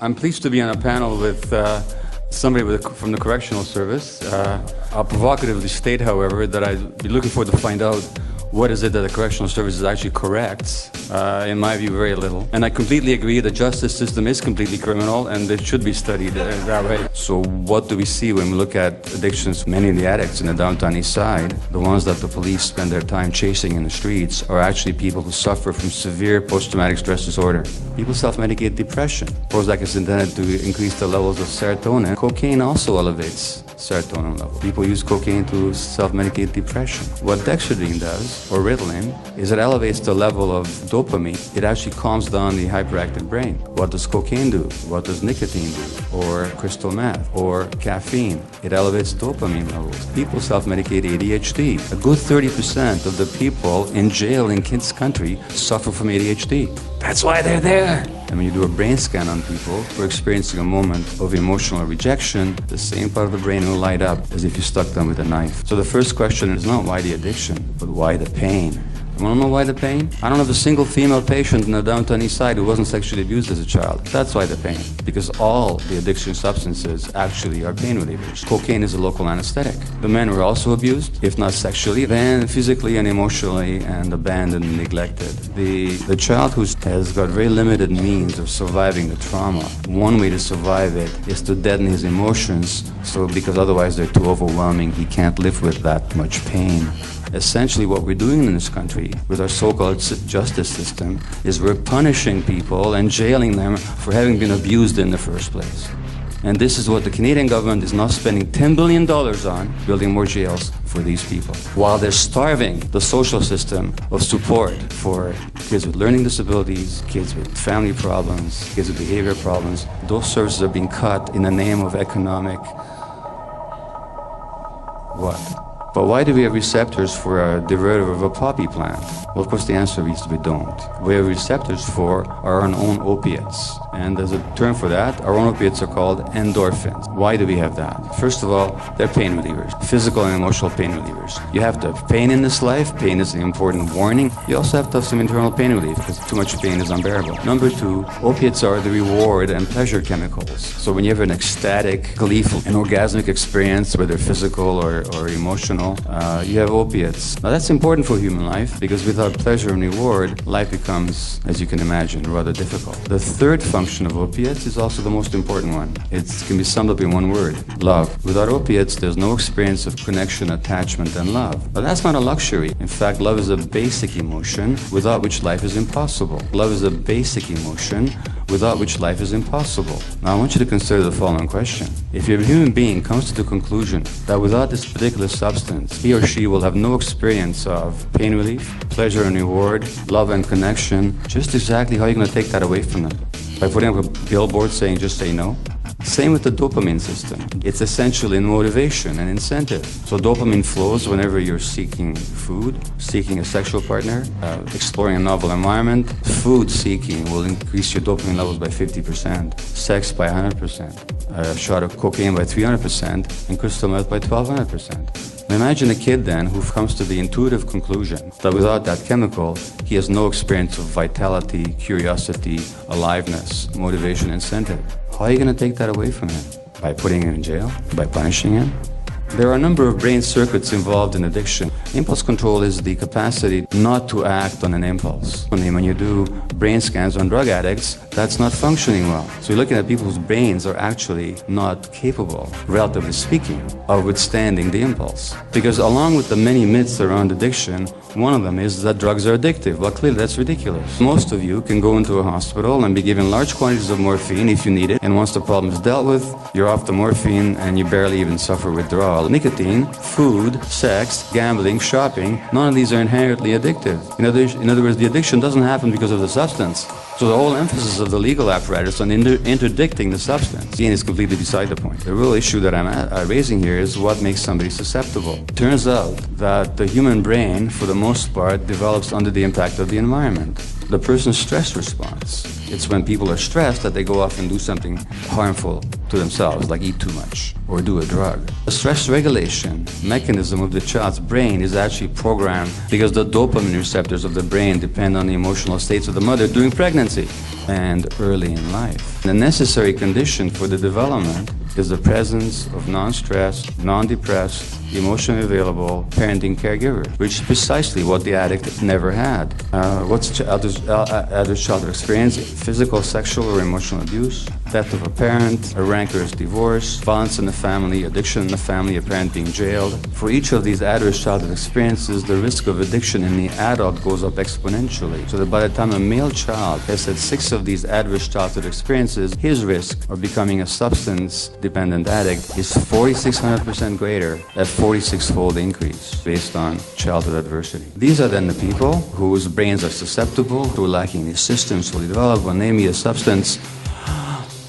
I'm pleased to be on a panel with somebody from the Correctional Service. I'll provocatively state, however, that I'd be looking forward to find out what is it that the Correctional Service actually corrects. In my view, very little. And I completely agree the justice system is completely criminal and it should be studied that way. So what do we see when we look at addictions? Many of the addicts in the downtown east side, the ones that the police spend their time chasing in the streets, are actually people who suffer from severe post-traumatic stress disorder. People self-medicate depression. Prozac is intended to increase the levels of serotonin. Cocaine also elevates serotonin levels. People use cocaine to self-medicate depression. What dexedrine does, or Ritalin, is it elevates the level of dopamine. It actually calms down the hyperactive brain. What does cocaine do? What does nicotine do? Or crystal meth? Or caffeine? It elevates dopamine levels. People self-medicate ADHD. A good 30% of the people in jail in kids' country suffer from ADHD. That's why they're there. And when you do a brain scan on people who are experiencing a moment of emotional rejection, the same part of the brain will light up as if you stuck them with a knife. So the first question is not why the addiction, but why the pain? You want to know why the pain? I don't have a single female patient in the downtown east side who wasn't sexually abused as a child. That's why the pain. Because all the addiction substances actually are pain relievers. Cocaine is a local anesthetic. The men were also abused, if not sexually, then physically and emotionally, and abandoned and neglected. The child who has got very limited means of surviving the trauma, one way to survive it is to deaden his emotions, so because otherwise they're too overwhelming, he can't live with that much pain. Essentially what we're doing in this country with our so-called justice system is we're punishing people and jailing them for having been abused in the first place. And this is what the Canadian government is now spending $10 billion on, building more jails for these people, while they're starving the social system of support for kids with learning disabilities, kids with family problems, kids with behavior problems. Those services are being cut in the name of economic what? But why do we have receptors for a derivative of a poppy plant? Well, of course, the answer is we don't. We have receptors for our own opiates. And there's a term for that. Our own opiates are called endorphins. Why do we have that? First of all, they're pain relievers, physical and emotional pain relievers. You have to have pain in this life. Pain is an important warning. You also have to have some internal pain relief because too much pain is unbearable. Number two, opiates are the reward and pleasure chemicals. So when you have an ecstatic, gleeful, an orgasmic experience, whether physical or emotional, you have opiates. Now that's important for human life because without pleasure and reward, life becomes, as you can imagine, rather difficult. The third function of opiates is also the most important one. It can be summed up in one word: love. Without opiates, there's no experience of connection, attachment, and love. But that's not a luxury. In fact, love is a basic emotion without which life is impossible. Love is a basic emotion without which life is impossible. Now I want you to consider the following question. If a human being comes to the conclusion that without this particular substance, he or she will have no experience of pain relief, pleasure and reward, love and connection, just exactly how are you going to take that away from them? By putting up a billboard saying just say no? Same with the dopamine system. It's essentially motivation and incentive. So dopamine flows whenever you're seeking food, seeking a sexual partner, exploring a novel environment. Food seeking will increase your dopamine levels by 50%, sex by 100%, a shot of cocaine by 300%, and crystal meth by 1200%. Now imagine a kid then who comes to the intuitive conclusion that without that chemical, he has no experience of vitality, curiosity, aliveness, motivation, incentive. How are you going to take that away from him? By putting him in jail? By punishing him? There are a number of brain circuits involved in addiction. Impulse control is the capacity not to act on an impulse. When you do brain scans on drug addicts, that's not functioning well. So you're looking at people whose brains are actually not capable, relatively speaking, of withstanding the impulse. Because along with the many myths around addiction, one of them is that drugs are addictive. Well, clearly that's ridiculous. Most of you can go into a hospital and be given large quantities of morphine if you need it, and once the problem is dealt with, you're off the morphine and you barely even suffer withdrawal. Nicotine, food, sex, gambling, shopping, none of these are inherently addictive. In other words, the addiction doesn't happen because of the substance. So the whole emphasis of the legal apparatus on interdicting the substance is completely beside the point. The real issue that I'm raising here is what makes somebody susceptible. It turns out that the human brain, for the most part, develops under the impact of the environment. The person's stress response. It's when people are stressed that they go off and do something harmful to themselves, like eat too much or do a drug. The stress regulation mechanism of the child's brain is actually programmed because the dopamine receptors of the brain depend on the emotional states of the mother during pregnancy and early in life. The necessary condition for the development is the presence of non-stressed, non-depressed, emotionally available parenting caregiver, which is precisely what the addict never had. What's adult childhood experience? Physical, sexual, or emotional abuse, death of a parent, a rancorous divorce, violence in the family, addiction in the family, a parent being jailed. For each of these adverse childhood experiences, the risk of addiction in the adult goes up exponentially. So that by the time a male child has had 6 of these adverse childhood experiences, his risk of becoming a substance-dependent addict is 4,600% greater at 46-fold increase based on childhood adversity. These are then the people whose brains are susceptible, who are lacking the systems fully developed. When they meet a substance,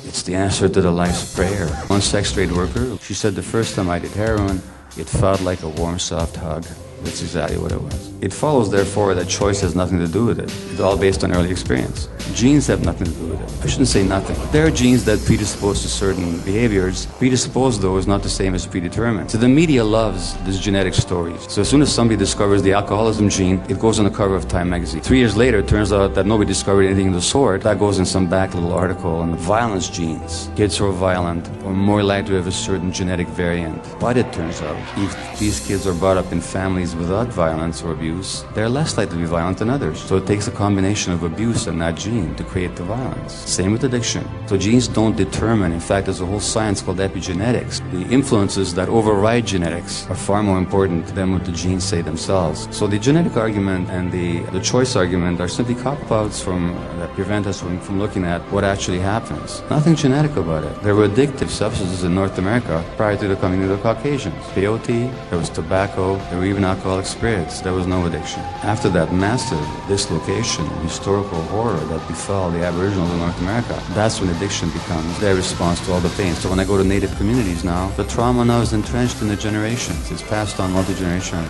it's the answer to the life's prayer. One sex trade worker, she said, the first time I did heroin, it felt like a warm, soft hug. That's exactly what it was. It follows, therefore, that choice has nothing to do with it. It's all based on early experience. Genes have nothing to do with it. I shouldn't say nothing. There are genes that predispose to certain behaviors. Predisposed, though, is not the same as predetermined. So the media loves these genetic stories. So as soon as somebody discovers the alcoholism gene, it goes on the cover of Time magazine. 3 years later, it turns out that nobody discovered anything of the sort. That goes in some back little article on the violence genes. Kids who are violent are more likely to have a certain genetic variant. But it turns out, if these kids are brought up in families without violence or abuse, they're less likely to be violent than others. So it takes a combination of abuse and that gene to create the violence. Same with addiction. So genes don't determine. In fact, there's a whole science called epigenetics. The influences that override genetics are far more important than what the genes say themselves. So the genetic argument and the choice argument are simply cop-outs that prevent us from looking at what actually happens. Nothing genetic about it. There were addictive substances in North America prior to the coming of the Caucasians. Peyote, there was tobacco, there were even alcoholic spirits. There was no addiction. After that massive dislocation, historical horror that befell the Aboriginals in North America, that's when addiction becomes their response to all the pain. So when I go to native communities now, the trauma now is entrenched in the generations. It's passed on multi-generationally.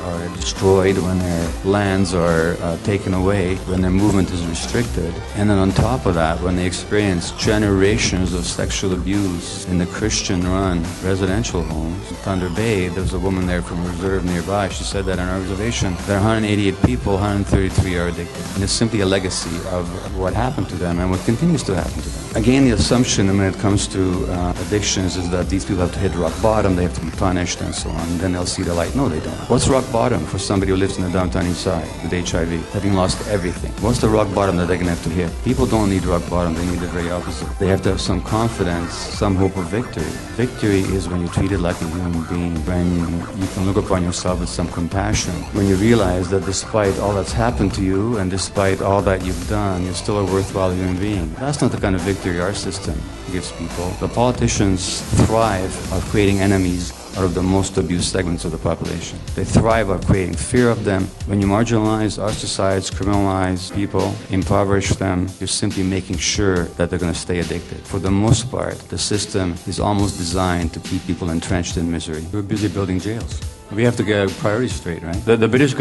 Are destroyed when their lands are taken away, when their movement is restricted. And then on top of that, when they experience generations of sexual abuse in the Christian-run residential homes. In Thunder Bay, there was a woman there from a reserve nearby. She said that in our observation, there are 188 people, 133 are addicted. And it's simply a legacy of what happened to them and what continues to happen to them. Again, the assumption when it comes to addictions is that these people have to hit rock bottom, they have to be punished and so on, then they'll see the light. No, they don't. What's rock bottom for somebody who lives in the downtown east side with HIV, having lost everything? What's the rock bottom that they're going to have to hit? People don't need rock bottom, they need the very opposite. They have to have some confidence, some hope of victory. Victory is when you're treated like a human being, when you can look upon yourself with some compassion, when you realize that despite all that's happened to you and despite all that you've done, you're still a worthwhile human being. That's not the kind of victory our system gives people. The politicians thrive on creating enemies out of the most abused segments of the population. They thrive on creating fear of them. When you marginalize, ostracize, criminalize people, impoverish them, you're simply making sure that they're going to stay addicted. For the most part, the system is almost designed to keep people entrenched in misery. We're busy building jails. We have to get our priorities straight, right? The British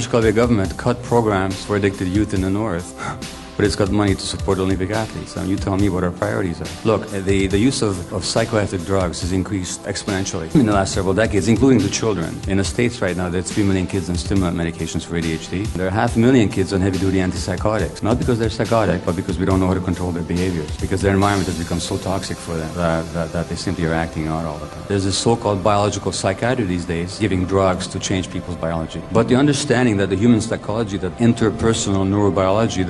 Columbia government cut programs for addicted youth in the north. But it's got money to support Olympic athletes. So you tell me what our priorities are. Look, the use of psychoactive drugs has increased exponentially in the last several decades, including the children. In the States right now, there's 3 million kids on stimulant medications for ADHD. There are 500,000 kids on heavy-duty antipsychotics. Not because they're psychotic, but because we don't know how to control their behaviors. Because their environment has become so toxic for them that they simply are acting out all the time. There's this so-called biological psychiatry these days, giving drugs to change people's biology. But the understanding that the human psychology, that interpersonal neurobiology,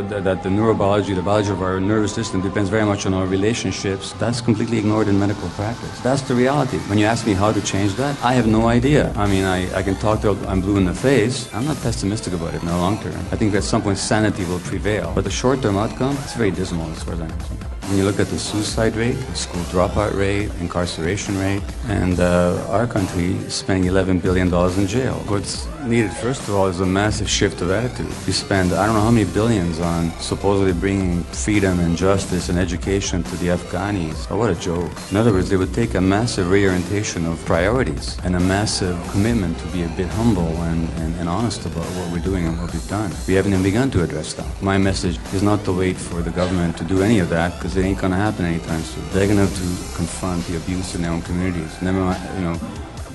that the neurobiology, the biology of our nervous system depends very much on our relationships, that's completely ignored in medical practice. That's the reality. When you ask me how to change that, I have no idea. I mean, I can talk till I'm blue in the face. I'm not pessimistic about it in the long term. I think at some point sanity will prevail. But the short-term outcome, it's very dismal as far as I'm concerned. When you look at the suicide rate, the school dropout rate, incarceration rate, and our country is spending $11 billion in jail. What's needed, first of all, is a massive shift of attitude. We spend, I don't know how many billions on supposedly bringing freedom and justice and education to the Afghanis. Oh, what a joke. In other words, it would take a massive reorientation of priorities and a massive commitment to be a bit humble and honest about what we're doing and what we've done. We haven't even begun to address that. My message is not to wait for the government to do any of that, because it ain't going to happen anytime soon. They're going to have to confront the abuse in their own communities. Never mind,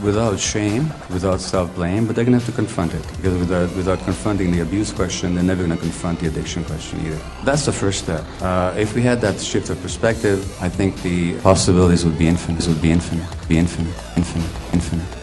without shame, without self-blame, but they're going to have to confront it. Because without confronting the abuse question, they're never going to confront the addiction question either. That's the first step. If we had that shift of perspective, I think the possibilities would be infinite. Would be infinite, infinite, infinite.